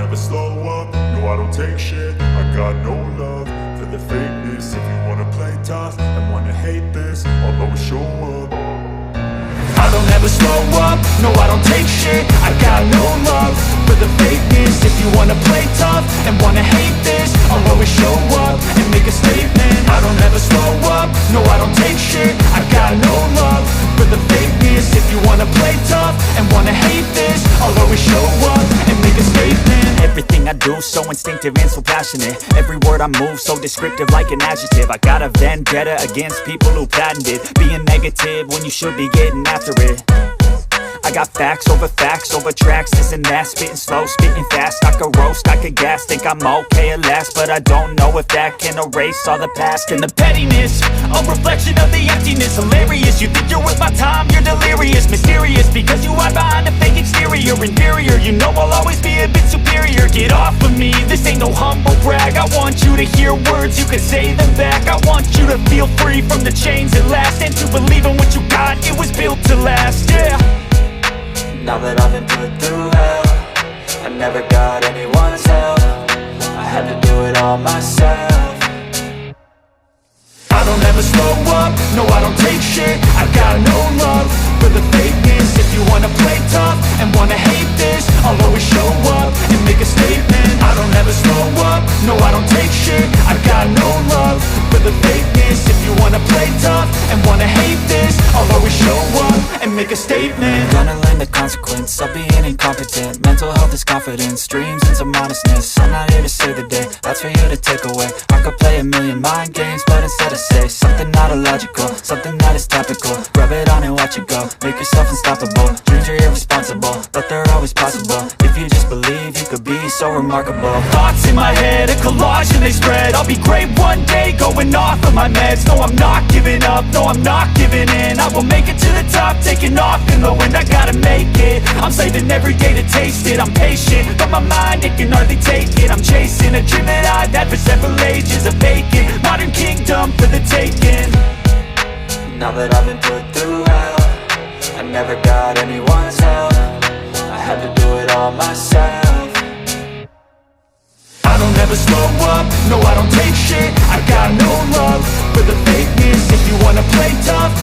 never slow up, no I don't take shit. I got no love for the fakeness. If you wanna play tough and wanna hate this, I'll always show up. I don't ever slow up, no I don't take shit. I got no love for the fakeness. If you wanna play tough and wanna hate this, I'll always show up and make a statement. I don't ever slow up, no I don't take shit. I got no love for the fakeness. If you wanna play tough and wanna hate this, I'll always show up and make a statement. Everything I do so instinctive and so passionate. Every word I move so descriptive like an adjective. I got a vendetta against people who patented being negative when you should be getting after it. I got facts over tracks, this and that. Spitting slow, spitting fast, I could roast, I could gas. Think I'm okay at last, but I don't know if that can erase all the past. And the pettiness, a reflection of the emptiness. Hilarious, you think you're worth my time, you're delirious. Mysterious, because you hide behind a fake exterior. Inferior, you know I'll always be a bit superior. Get off of me, this ain't no humble brag. I want you to hear words, you can say them back. I want you to feel free from the chains at last, and to believe in what you got, it was built to last, yeah. Now that I've been put through hell, I never got anyone's help. I had to do it all myself. I don't ever slow up, no I don't take shit. I got no love for the fakeness. If you wanna play tough and wanna hate this, I'll always show up and make a statement. I don't ever slow up, no I don't take shit. I got no love for the fakeness. If you wanna play tough and wanna hate this, I'll always show up and make a statement. Gonna learn the consequence of being incompetent. Mental health is confidence, dreams and some honestness. I'm not here to save the day, that's for you to take away. I could play a million mind games, but instead I say something not illogical, something that is topical. Rub it on and watch it go, make yourself unstoppable. Dreams are irresponsible, but they're always possible. If you just believe, you could be so remarkable. Thoughts in my head, a collage and they spread. I'll be great one day, going off of my meds. No, I'm not giving up, no, I'm not giving in. I will make it to the top, taking off in the wind. I gotta make it, I'm saving every day to taste it. I'm patient, but my mind, it can hardly take it. I'm chasing a dream that I've had for several ages. A vacant, modern kingdom for the taking. Now that I've been put through hell, I never got anyone's help. I had to do it all myself. I don't ever slow up, no I don't take shit. I got no love for the fakeness. If you wanna play tough